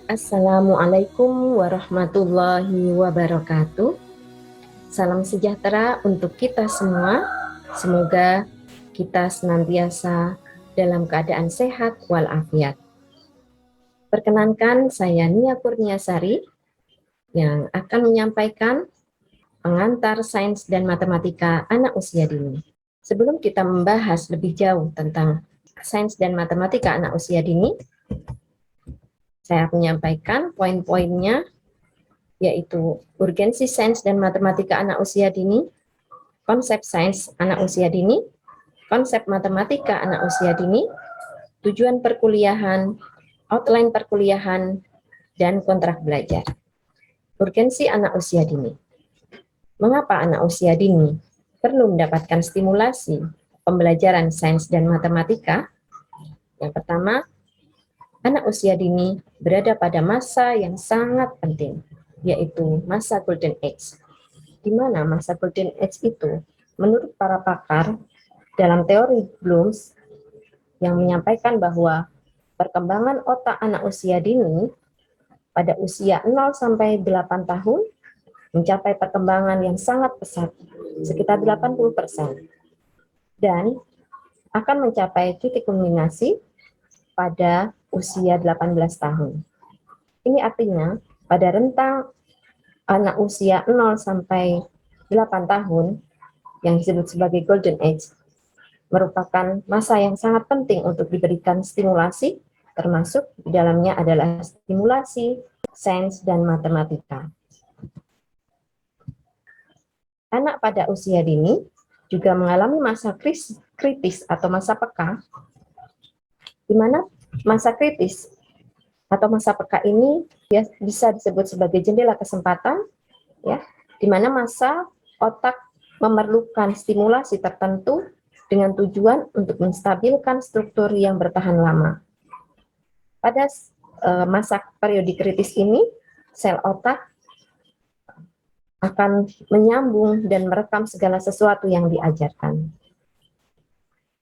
Assalamualaikum warahmatullahi wabarakatuh. Salam sejahtera untuk kita semua. Semoga kita senantiasa dalam keadaan sehat walafiat. Perkenankan, saya Nia Kurniasari yang akan menyampaikan pengantar sains dan matematika anak usia dini. Sebelum kita membahas lebih jauh tentang sains dan matematika anak usia dini, saya menyampaikan poin-poinnya, yaitu urgensi sains dan matematika anak usia dini, konsep sains anak usia dini, konsep matematika anak usia dini, tujuan perkuliahan, outline perkuliahan, dan kontrak belajar. Urgensi anak usia dini. Mengapa anak usia dini perlu mendapatkan stimulasi pembelajaran sains dan matematika? Yang pertama, anak usia dini berada pada masa yang sangat penting, yaitu masa golden age. Di mana masa golden age itu, menurut para pakar dalam teori Bloom yang menyampaikan bahwa perkembangan otak anak usia dini pada usia 0 sampai 8 tahun mencapai perkembangan yang sangat pesat, sekitar 80%, dan akan mencapai titik kulminasi pada usia 18 tahun. Ini artinya pada rentang anak usia 0 sampai 8 tahun yang disebut sebagai golden age merupakan masa yang sangat penting untuk diberikan stimulasi, termasuk di dalamnya adalah stimulasi sains dan matematika. Anak pada usia dini juga mengalami masa kritis atau masa peka, di mana masa kritis atau masa peka ini ya, bisa disebut sebagai jendela kesempatan, ya, di mana masa otak memerlukan stimulasi tertentu dengan tujuan untuk menstabilkan struktur yang bertahan lama. Pada masa periode kritis ini, sel otak akan menyambung dan merekam segala sesuatu yang diajarkan.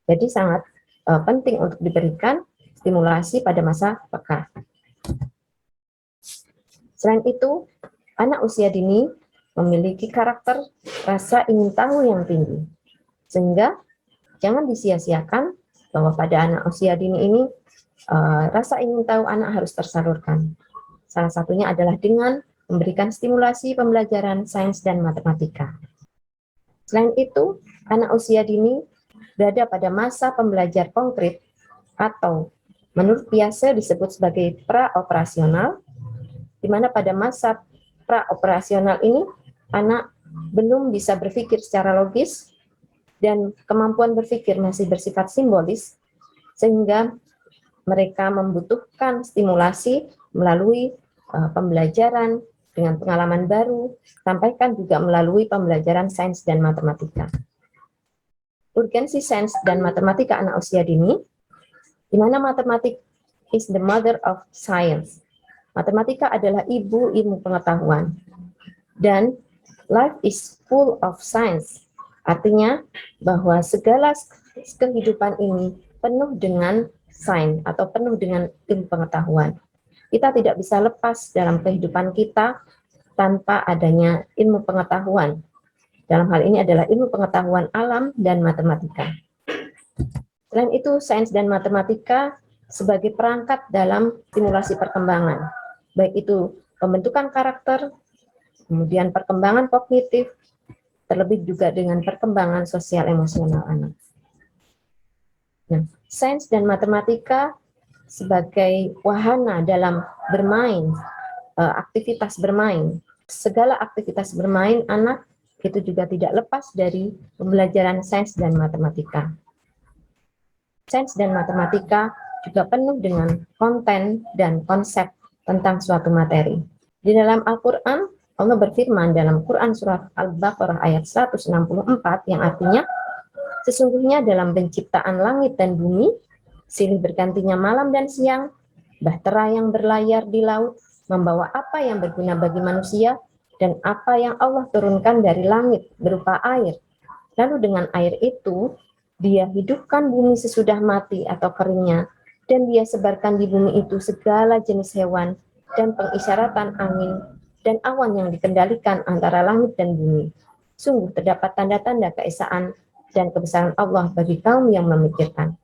Jadi sangat penting untuk diberikan stimulasi pada masa peka. Selain itu, anak usia dini memiliki karakter rasa ingin tahu yang tinggi. Sehingga jangan disia-siakan bahwa pada anak usia dini ini rasa ingin tahu anak harus tersalurkan. Salah satunya adalah dengan memberikan stimulasi pembelajaran sains dan matematika. Selain itu, anak usia dini berada pada masa pembelajar konkret atau menurut Piaget disebut sebagai praoperasional, di mana pada masa praoperasional ini anak belum bisa berpikir secara logis dan kemampuan berpikir masih bersifat simbolis, sehingga mereka membutuhkan stimulasi melalui pembelajaran dengan pengalaman baru, sampaikan juga melalui pembelajaran sains dan matematika. Urgensi sains dan matematika anak usia dini, di mana matematik is the mother of science. Matematika adalah ibu ilmu pengetahuan. Dan life is full of science. Artinya bahwa segala kehidupan ini penuh dengan sains atau penuh dengan ilmu pengetahuan. Kita tidak bisa lepas dalam kehidupan kita tanpa adanya ilmu pengetahuan. Dalam hal ini adalah ilmu pengetahuan alam dan matematika. Selain itu, sains dan matematika sebagai perangkat dalam stimulasi perkembangan, baik itu pembentukan karakter, kemudian perkembangan kognitif, terlebih juga dengan perkembangan sosial emosional anak. Nah, sains dan matematika sebagai wahana dalam bermain, aktivitas bermain. Segala aktivitas bermain anak itu juga tidak lepas dari pembelajaran sains dan matematika. Sains dan matematika juga penuh dengan konten dan konsep tentang suatu materi. Di dalam Al-Quran, Allah berfirman dalam Quran Surat Al-Baqarah ayat 164 yang artinya, sesungguhnya dalam penciptaan langit dan bumi, silih bergantinya malam dan siang, bahtera yang berlayar di laut, membawa apa yang berguna bagi manusia, dan apa yang Allah turunkan dari langit berupa air. Lalu dengan air itu, dia hidupkan bumi sesudah mati atau keringnya, dan dia sebarkan di bumi itu segala jenis hewan dan pengisyaratan angin dan awan yang dikendalikan antara langit dan bumi. Sungguh terdapat tanda-tanda keesaan dan kebesaran Allah bagi kaum yang memikirkan.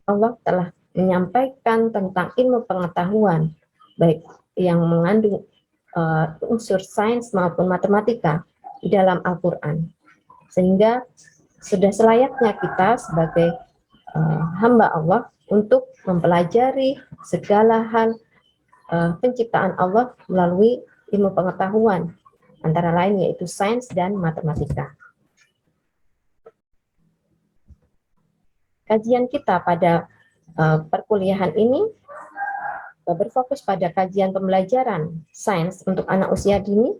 Allah telah menyampaikan tentang ilmu pengetahuan, baik yang mengandung unsur sains maupun matematika di dalam Al-Quran. Sehingga sudah selayaknya kita sebagai hamba Allah untuk mempelajari segala hal penciptaan Allah melalui ilmu pengetahuan, antara lain yaitu sains dan matematika. Kajian kita pada perkuliahan ini berfokus pada kajian pembelajaran sains untuk anak usia dini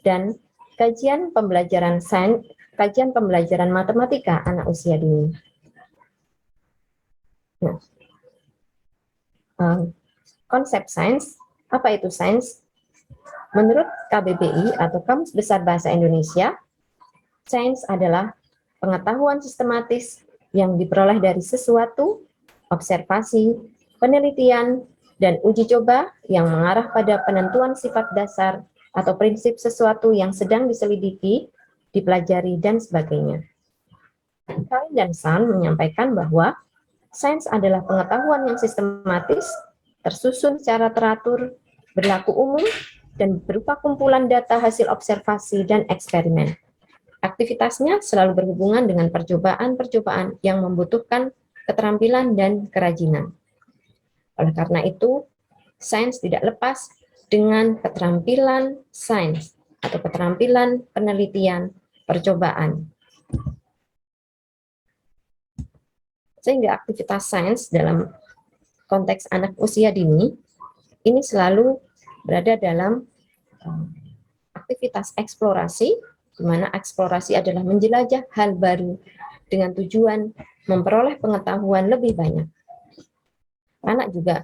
dan kajian pembelajaran sains, kajian pembelajaran matematika anak usia dini. Nah, konsep sains, apa itu sains? Menurut KBBI atau Kamus Besar Bahasa Indonesia, sains adalah pengetahuan sistematis yang diperoleh dari sesuatu, observasi, penelitian, dan uji coba yang mengarah pada penentuan sifat dasar atau prinsip sesuatu yang sedang diselidiki, dipelajari, dan sebagainya. Kain dan San menyampaikan bahwa sains adalah pengetahuan yang sistematis, tersusun secara teratur, berlaku umum, dan berupa kumpulan data hasil observasi dan eksperimen. Aktivitasnya selalu berhubungan dengan percobaan-percobaan yang membutuhkan keterampilan dan kerajinan. Oleh karena itu, sains tidak lepas dengan keterampilan sains atau keterampilan penelitian percobaan. Sehingga aktivitas sains dalam konteks anak usia dini ini selalu berada dalam aktivitas eksplorasi, di mana eksplorasi adalah menjelajah hal baru dengan tujuan memperoleh pengetahuan lebih banyak. Anak juga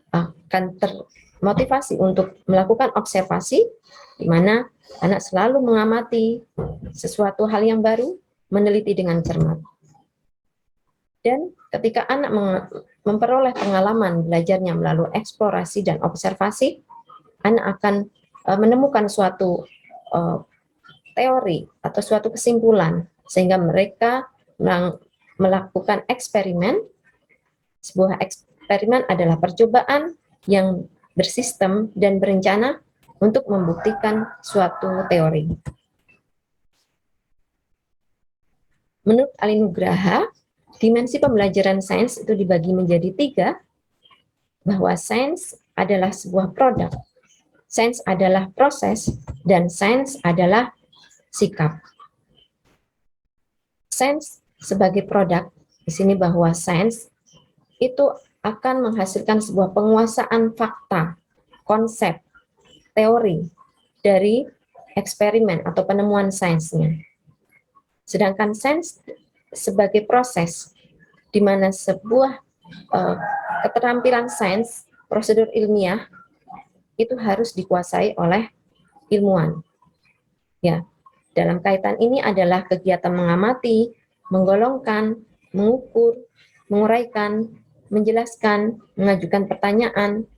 akan termotivasi untuk melakukan observasi, di mana anak selalu mengamati sesuatu hal yang baru, meneliti dengan cermat. Dan ketika anak memperoleh pengalaman belajarnya melalui eksplorasi dan observasi, anak akan menemukan suatu teori atau suatu kesimpulan, sehingga mereka melakukan eksperimen. Sebuah eksperimen adalah percobaan yang bersistem dan berencana untuk membuktikan suatu teori. Menurut Ali Nugraha, dimensi pembelajaran sains itu dibagi menjadi 3, bahwa sains adalah sebuah produk, sains adalah proses, dan sains adalah sikap. Sains sebagai produk, di sini bahwa sains itu akan menghasilkan sebuah penguasaan fakta, konsep, teori dari eksperimen atau penemuan sainsnya. Sedangkan sains sebagai proses, di mana sebuah keterampilan sains, prosedur ilmiah, itu harus dikuasai oleh ilmuwan. Ya, dalam kaitan ini adalah kegiatan mengamati, menggolongkan, mengukur, menguraikan, menjelaskan, mengajukan pertanyaan,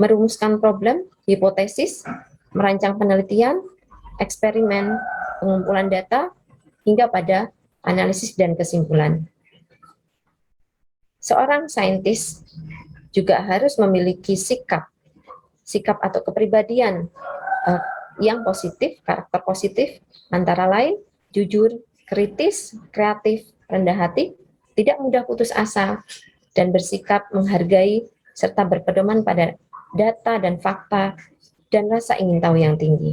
merumuskan problem, hipotesis, merancang penelitian, eksperimen, pengumpulan data, hingga pada analisis dan kesimpulan. Seorang saintis juga harus memiliki sikap atau kepribadian yang positif, karakter positif, antara lain jujur, kritis, kreatif, rendah hati, tidak mudah putus asa, dan bersikap menghargai serta berpedoman pada data dan fakta dan rasa ingin tahu yang tinggi.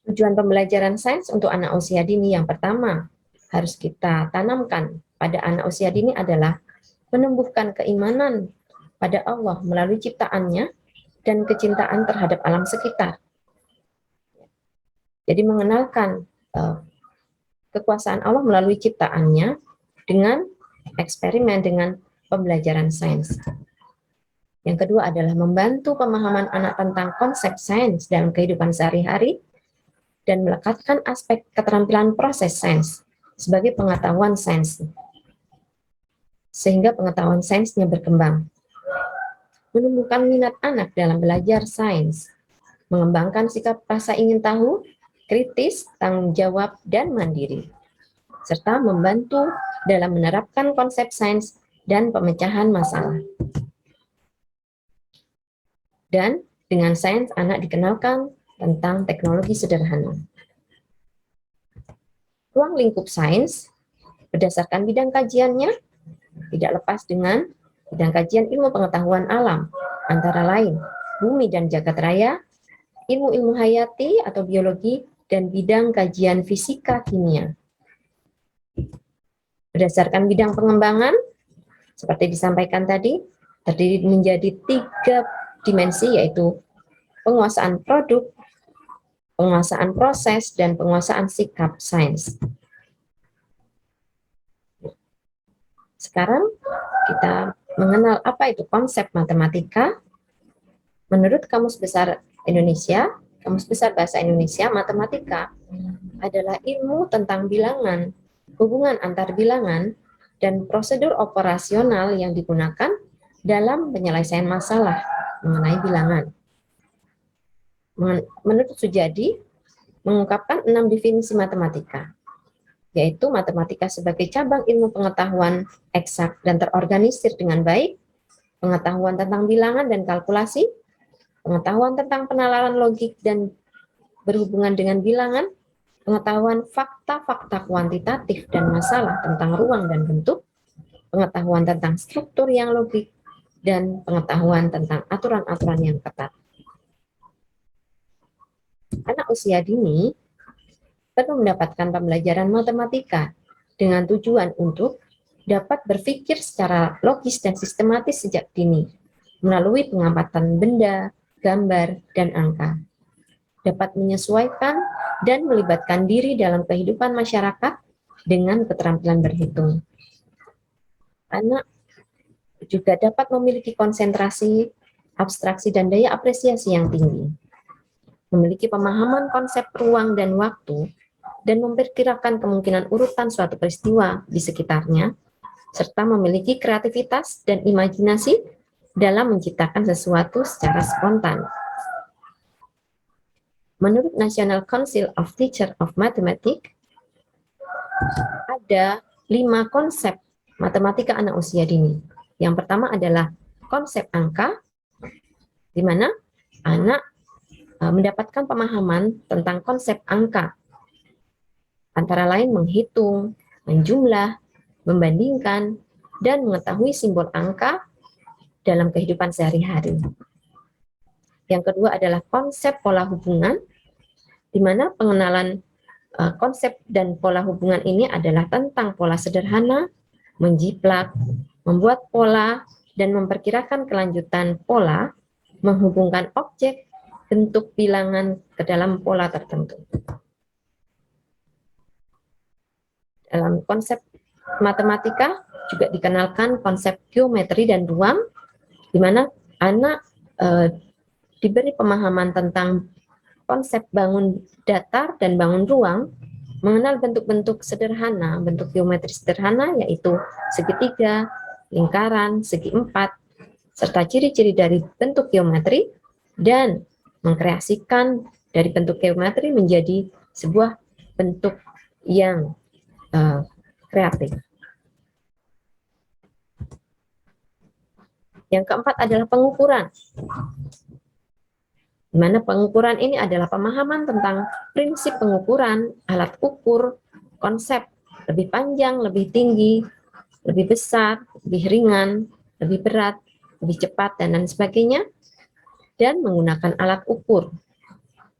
Tujuan pembelajaran sains untuk anak usia dini yang pertama harus kita tanamkan pada anak usia dini adalah menumbuhkan keimanan pada Allah melalui ciptaannya dan kecintaan terhadap alam sekitar. Jadi mengenalkan kekuasaan Allah melalui ciptaannya dengan eksperimen, dengan pembelajaran sains. Yang kedua adalah membantu pemahaman anak tentang konsep sains dalam kehidupan sehari-hari dan melekatkan aspek keterampilan proses sains sebagai pengetahuan sains. sehingga pengetahuan sainsnya berkembang. Menumbuhkan minat anak dalam belajar sains, mengembangkan sikap rasa ingin tahu, kritis, tanggung jawab, dan mandiri, serta membantu dalam menerapkan konsep sains dan pemecahan masalah. Dan dengan sains, anak dikenalkan tentang teknologi sederhana. Ruang lingkup sains berdasarkan bidang kajiannya tidak lepas dengan bidang kajian ilmu pengetahuan alam, antara lain bumi dan jagat raya, ilmu-ilmu hayati atau biologi, dan bidang kajian fisika kimia. Berdasarkan bidang pengembangan, seperti disampaikan tadi, terdiri menjadi 3 dimensi, yaitu penguasaan produk, penguasaan proses, dan penguasaan sikap sains. Sekarang kita mengenal apa itu konsep matematika. Menurut Kamus Besar Indonesia, Kamus Besar Bahasa Indonesia, matematika adalah ilmu tentang bilangan, hubungan antar bilangan, dan prosedur operasional yang digunakan dalam penyelesaian masalah mengenai bilangan. Menurut Sujadi, mengungkapkan 6 definisi matematika, yaitu matematika sebagai cabang ilmu pengetahuan eksak dan terorganisir dengan baik, pengetahuan tentang bilangan dan kalkulasi, pengetahuan tentang penalaran logik dan berhubungan dengan bilangan, pengetahuan fakta-fakta kuantitatif dan masalah tentang ruang dan bentuk, pengetahuan tentang struktur yang logik, dan pengetahuan tentang aturan-aturan yang ketat. Anak usia dini perlu mendapatkan pembelajaran matematika dengan tujuan untuk dapat berpikir secara logis dan sistematis sejak dini, melalui pengamatan benda, gambar, dan angka. Dapat menyesuaikan dan melibatkan diri dalam kehidupan masyarakat dengan keterampilan berhitung. Anak juga dapat memiliki konsentrasi, abstraksi, dan daya apresiasi yang tinggi. Memiliki pemahaman konsep ruang dan waktu, dan memperkirakan kemungkinan urutan suatu peristiwa di sekitarnya, serta memiliki kreativitas dan imajinasi dalam menciptakan sesuatu secara spontan. Menurut National Council of Teachers of Mathematics, ada 5 konsep matematika anak usia dini. Yang pertama adalah konsep angka, di mana anak mendapatkan pemahaman tentang konsep angka, antara lain menghitung, menjumlah, membandingkan, dan mengetahui simbol angka dalam kehidupan sehari-hari. Yang kedua adalah konsep pola hubungan, di mana pengenalan konsep dan pola hubungan ini adalah tentang pola sederhana, menjiplak, membuat pola, dan memperkirakan kelanjutan pola, menghubungkan objek, bentuk bilangan ke dalam pola tertentu. Dalam konsep matematika juga dikenalkan konsep geometri dan ruang, di mana anak diberi pemahaman tentang konsep bangun datar dan bangun ruang, mengenal bentuk-bentuk sederhana, bentuk geometri sederhana, yaitu segitiga, lingkaran, segi empat, serta ciri-ciri dari bentuk geometri, dan mengkreasikan dari bentuk geometri menjadi sebuah bentuk yang kreatif. Yang keempat adalah pengukuran, di mana pengukuran ini adalah pemahaman tentang prinsip pengukuran, alat ukur, konsep lebih panjang, lebih tinggi, lebih besar, lebih ringan, lebih berat, lebih cepat, dan lain sebagainya, dan menggunakan alat ukur.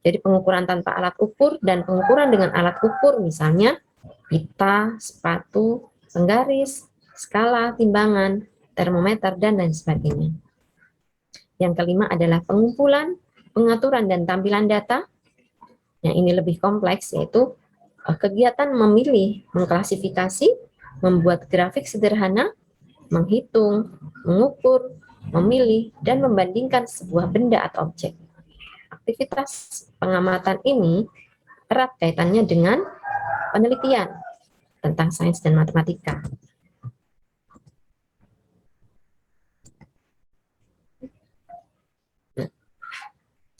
Jadi pengukuran tanpa alat ukur dan pengukuran dengan alat ukur, misalnya pita, sepatu, penggaris, skala, timbangan, termometer, dan lain sebagainya. Yang kelima adalah pengumpulan, pengaturan, dan tampilan data. Yang ini lebih kompleks, yaitu kegiatan memilih, mengklasifikasi, membuat grafik sederhana, menghitung, mengukur, memilih, dan membandingkan sebuah benda atau objek. Aktivitas pengamatan ini erat kaitannya dengan penelitian tentang sains dan matematika.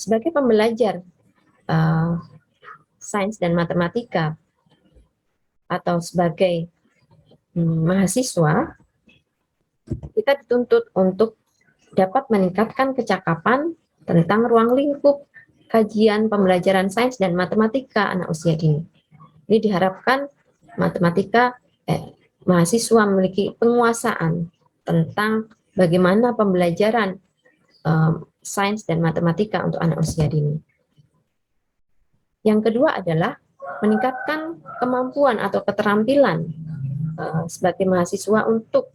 sebagai pembelajar sains dan matematika atau sebagai mahasiswa, kita dituntut untuk dapat meningkatkan kecakapan tentang ruang lingkup kajian pembelajaran sains dan matematika anak usia dini. Ini diharapkan mahasiswa memiliki penguasaan tentang bagaimana pembelajaran sains dan matematika untuk anak usia dini. Yang kedua adalah meningkatkan kemampuan atau keterampilan sebagai mahasiswa untuk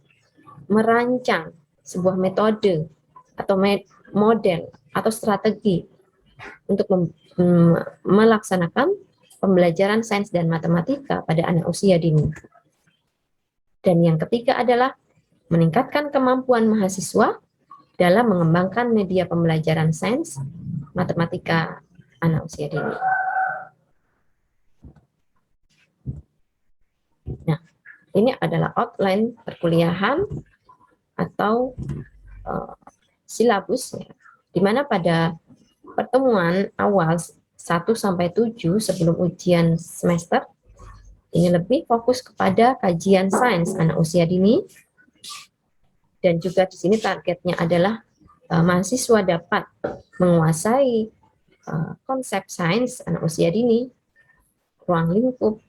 merancang sebuah metode atau model atau strategi untuk melaksanakan pembelajaran sains dan matematika pada anak usia dini. Dan yang ketiga adalah meningkatkan kemampuan mahasiswa dalam mengembangkan media pembelajaran sains matematika anak usia dini. Nah, ini adalah outline perkuliahan atau silabus, ya, di mana pada pertemuan awal 1-7 sebelum ujian semester, ini lebih fokus kepada kajian sains anak usia dini, dan juga di sini targetnya adalah mahasiswa dapat menguasai konsep sains anak usia dini, ruang lingkup,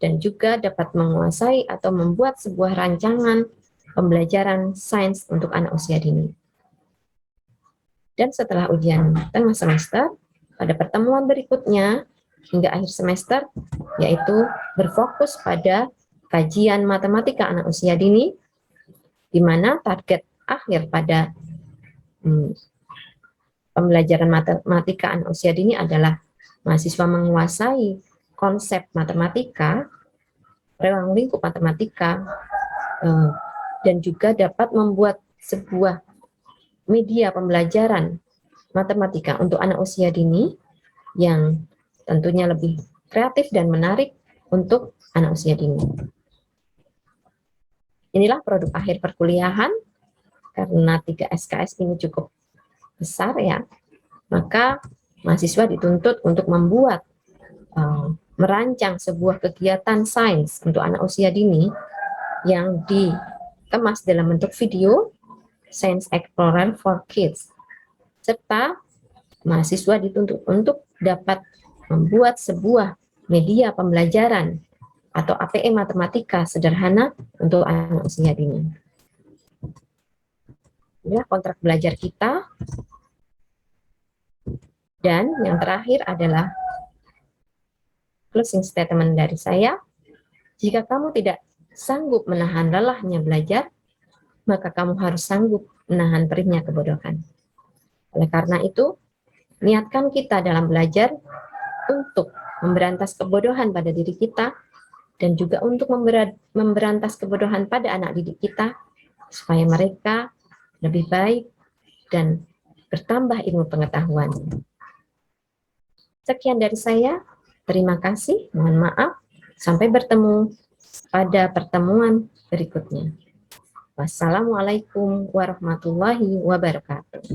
dan juga dapat menguasai atau membuat sebuah rancangan pembelajaran sains untuk anak usia dini. Dan setelah ujian tengah semester, pada pertemuan berikutnya hingga akhir semester, yaitu berfokus pada kajian matematika anak usia dini, di mana target akhir pada pembelajaran matematika anak usia dini adalah mahasiswa menguasai konsep matematika, ruang lingkup matematika, dan juga dapat membuat sebuah media pembelajaran matematika untuk anak usia dini yang tentunya lebih kreatif dan menarik untuk anak usia dini. Inilah produk akhir perkuliahan. Karena 3 SKS ini cukup besar, ya, maka mahasiswa dituntut untuk membuat merancang sebuah kegiatan sains untuk anak usia dini yang dikemas dalam bentuk video, Science Explorer for Kids, serta mahasiswa dituntut untuk dapat membuat sebuah media pembelajaran atau APE matematika sederhana untuk anak usia dini. Inilah kontrak belajar kita. Dan yang terakhir adalah closing statement dari saya. Jika kamu tidak sanggup menahan lelahnya belajar, maka kamu harus sanggup menahan perihnya kebodohan. Oleh karena itu, niatkan kita dalam belajar untuk memberantas kebodohan pada diri kita dan juga untuk memberantas kebodohan pada anak didik kita supaya mereka lebih baik dan bertambah ilmu pengetahuan. Sekian dari saya. Terima kasih, mohon maaf. Sampai bertemu pada pertemuan berikutnya. Wassalamualaikum warahmatullahi wabarakatuh.